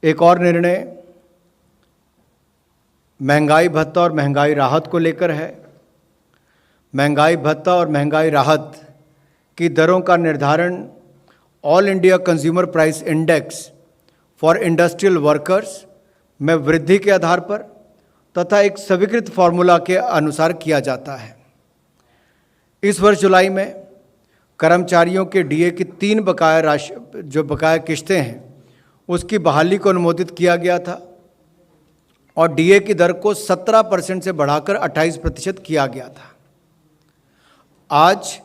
एक और निर्णय महंगाई भत्ता और महंगाई राहत को लेकर है। महंगाई भत्ता और महंगाई राहत की दरों का निर्धारण all India consumer price index for industrial workers में वृद्धि के आधार पर तथा एक स्वीकृत फॉर्मूला के अनुसार किया जाता है। इस वर्ष जुलाई में कर्मचारियों के डीए की 3 बकाया राशि जो बकाया किश्तें हैं उसकी बहाली को अनुमोदित किया गया था और डीए की दर को 17% से बढ़ाकर 28% किया गया था। आज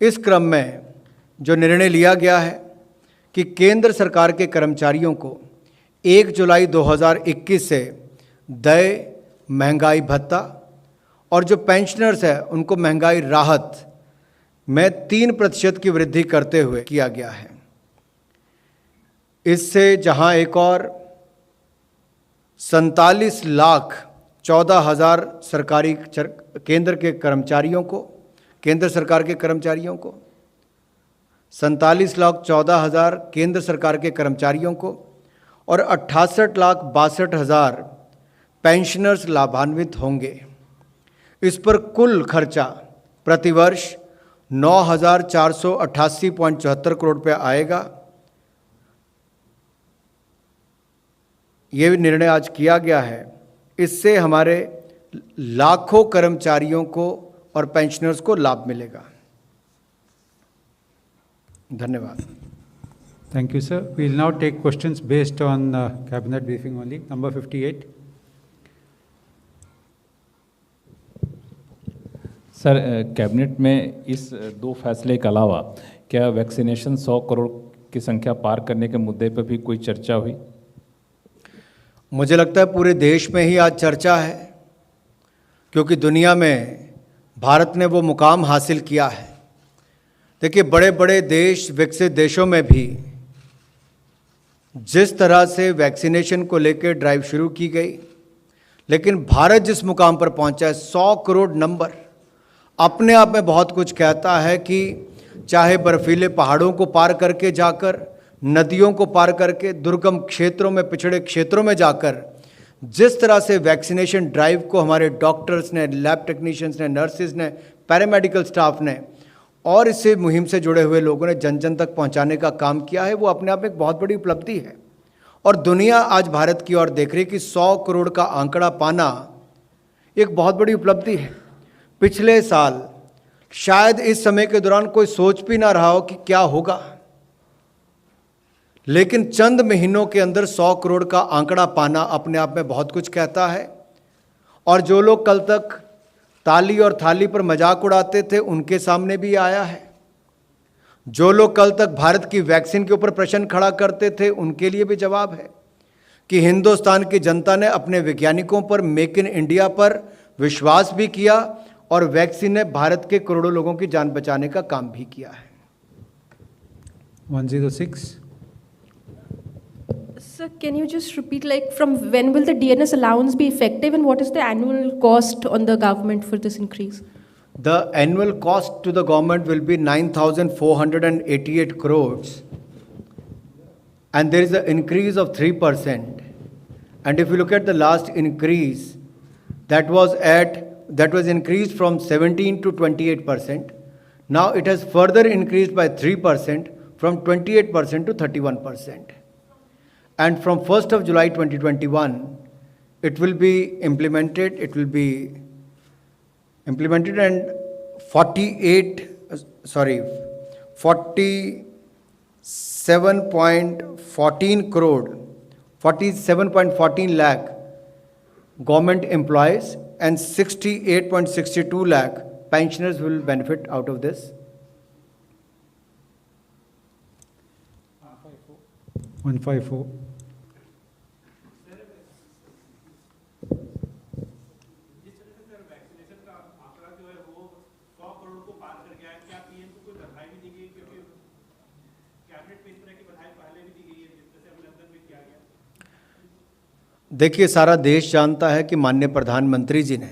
इस क्रम में जो निर्णय लिया गया है कि केंद्र सरकार के कर्मचारियों को 1 जुलाई 2021 से देय महंगाई भत्ता और जो पेंशनर्स है उनको महंगाई राहत में 3% की वृद्धि करते हुए किया गया है। इससे जहां एक और 47,14,000 सरकारी केंद्र सरकार के कर्मचारियों को 47,14,000 केंद्र सरकार के कर्मचारियों को और 68,62,000 पेंशनर्स लाभान्वित होंगे। इस पर कुल खर्चा प्रतिवर्ष 9,488.74 करोड़ रुपये आएगा। ये निर्णय आज किया गया है। इससे हमारे लाखों कर्मचारियों को और पेंशनर्स को लाभ मिलेगा। धन्यवाद। Thank you, sir. We will now take questions based on cabinet briefing only. Number 58. Sir, cabinet में इस 2 फैसले के अलावा क्या वैक्सीनेशन 100 करोड़ की संख्या पार करने के मुद्दे पर भी कोई चर्चा हुई? मुझे लगता है पूरे देश में ही आज चर्चा है, क्योंकि दुनिया में भारत ने वो मुकाम हासिल किया है। देखिए, बड़े बड़े देश, विकसित देशों में भी जिस तरह से वैक्सीनेशन को लेकर ड्राइव शुरू की गई, लेकिन भारत जिस मुकाम पर पहुंचा है, 100 करोड़ नंबर अपने आप में बहुत कुछ कहता है कि चाहे बर्फीले पहाड़ों को पार करके जाकर, नदियों को पार करके, दुर्गम क्षेत्रों में, पिछड़े क्षेत्रों में जाकर जिस तरह से वैक्सीनेशन ड्राइव को हमारे डॉक्टर्स ने, लैब टेक्नीशियंस ने, नर्सिस ने, पैरामेडिकल स्टाफ ने और इससे मुहिम से जुड़े हुए लोगों ने जन जन तक पहुंचाने का काम किया है, वो अपने आप में एक बहुत बड़ी उपलब्धि है। और दुनिया आज भारत की ओर देख रही है कि 100 करोड़ का आंकड़ा पाना एक बहुत बड़ी उपलब्धि है। पिछले साल शायद इस समय के दौरान कोई सोच भी ना रहा हो कि क्या होगा, लेकिन चंद महीनों के अंदर 100 करोड़ का आंकड़ा पाना अपने आप में बहुत कुछ कहता है। और जो लोग कल तक ताली और थाली पर मजाक उड़ाते थे, उनके सामने भी आया है। जो लोग कल तक भारत की वैक्सीन के ऊपर प्रश्न खड़ा करते थे, उनके लिए भी जवाब है कि हिंदुस्तान की जनता ने अपने वैज्ञानिकों पर, मेक इन इंडिया पर विश्वास भी किया और वैक्सीन ने भारत के करोड़ों लोगों की जान बचाने का काम भी किया है। 106. Sir, can you just repeat, like, from when will the DNS allowance be effective and what is the annual cost on the government for this increase? The annual cost to the government will be 9,488 crores, and there is an increase of 3%. And if you look at the last increase, that was increased from 17 to 28%. Now it has further increased by 3% from 28% to 31%. And from 1st of July 2021, it will be implemented. It will be implemented, and 47.14 lakh government employees and 68.62 lakh pensioners will benefit out of this. 154. देखिए, सारा देश जानता है कि माननीय प्रधानमंत्री जी ने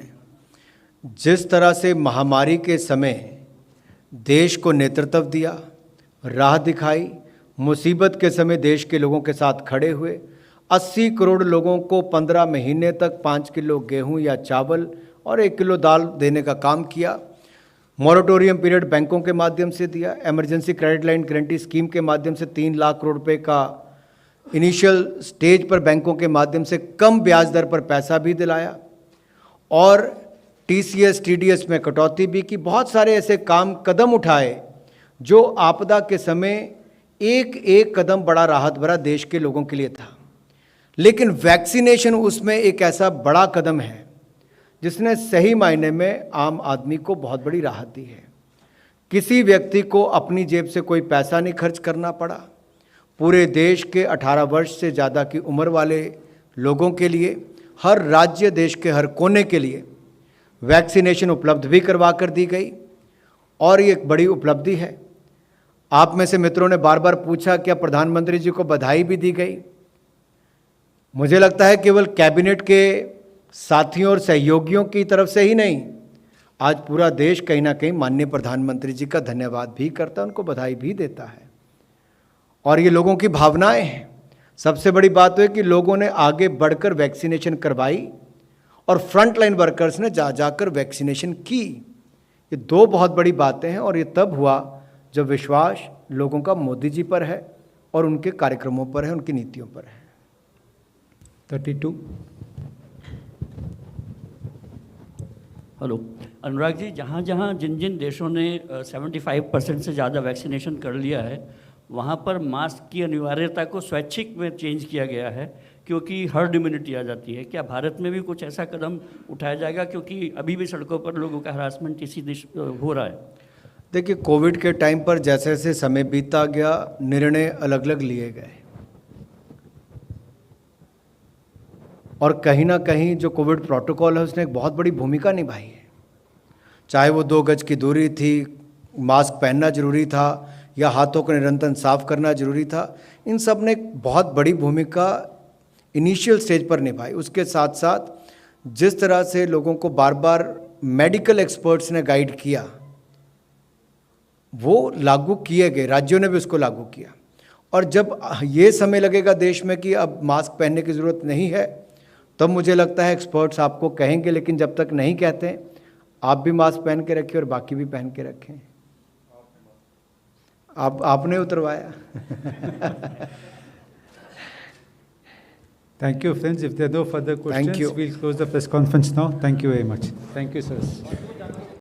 जिस तरह से महामारी के समय देश को नेतृत्व दिया, राह दिखाई, मुसीबत के समय देश के लोगों के साथ खड़े हुए। 80 करोड़ लोगों को 15 महीने तक 5 किलो गेहूं या चावल और 1 किलो दाल देने का काम किया। मॉरेटोरियम पीरियड बैंकों के माध्यम से दिया। Emergency credit line guarantee scheme के माध्यम से 3 लाख करोड़ रुपए का इनिशियल स्टेज पर बैंकों के माध्यम से कम ब्याज दर पर पैसा भी दिलाया और TCS TDS में कटौती भी की। बहुत सारे ऐसे कदम उठाए जो आपदा के समय एक एक कदम बड़ा राहत भरा देश के लोगों के लिए था। लेकिन वैक्सीनेशन उसमें एक ऐसा बड़ा कदम है जिसने सही मायने में आम आदमी को बहुत बड़ी राहत दी है। किसी व्यक्ति को अपनी जेब से कोई पैसा नहीं खर्च करना पड़ा। पूरे देश के 18 वर्ष से ज़्यादा की उम्र वाले लोगों के लिए, हर राज्य देश के हर कोने के लिए वैक्सीनेशन उपलब्ध भी करवा कर दी गई और ये एक बड़ी उपलब्धि है। आप में से मित्रों ने बार बार पूछा क्या प्रधानमंत्री जी को बधाई भी दी गई। मुझे लगता है केवल कैबिनेट के साथियों और सहयोगियों की तरफ से ही नहीं, आज पूरा देश कहीं ना कहीं माननीय प्रधानमंत्री जी का धन्यवाद भी करता है, उनको बधाई भी देता है। और ये लोगों की भावनाएं हैं। सबसे बड़ी बात तो है कि लोगों ने आगे बढ़कर वैक्सीनेशन करवाई और फ्रंटलाइन वर्कर्स ने जा जाकर वैक्सीनेशन की। ये दो बहुत बड़ी बातें हैं और ये तब हुआ जब विश्वास लोगों का मोदी जी पर है और उनके कार्यक्रमों पर है, उनकी नीतियों पर है। 32। हेलो अनुराग जी, जहाँ जहाँ जिन जिन देशों ने 75% से ज़्यादा वैक्सीनेशन कर लिया है वहाँ पर मास्क की अनिवार्यता को स्वैच्छिक में चेंज किया गया है क्योंकि हर्ड इम्यूनिटी आ जाती है। क्या भारत में भी कुछ ऐसा कदम उठाया जाएगा, क्योंकि अभी भी सड़कों पर लोगों का हरासमेंट इसी हो रहा है? देखिए, कोविड के टाइम पर जैसे जैसे समय बीतता गया निर्णय अलग अलग लिए गए और कहीं ना कहीं जो कोविड प्रोटोकॉल है उसने एक बहुत बड़ी भूमिका निभाई है। चाहे वो 2 गज की दूरी थी, मास्क पहनना जरूरी था या हाथों को निरंतर साफ करना जरूरी था, इन सब ने एक बहुत बड़ी भूमिका इनिशियल स्टेज पर निभाई। उसके साथ साथ जिस तरह से लोगों को बार बार मेडिकल एक्सपर्ट्स ने गाइड किया वो लागू किए गए, राज्यों ने भी उसको लागू किया। और जब ये समय लगेगा देश में कि अब मास्क पहनने की ज़रूरत नहीं है, तब मुझे लगता है एक्सपर्ट्स आपको कहेंगे। लेकिन जब तक नहीं कहते आप भी मास्क पहन के रखें और बाकी भी पहन के रखें। आपने उतरवाया। Thank you, friends. If there are no further questions, you. we'll close the press conference now. Thank you very much. Thank you, sir.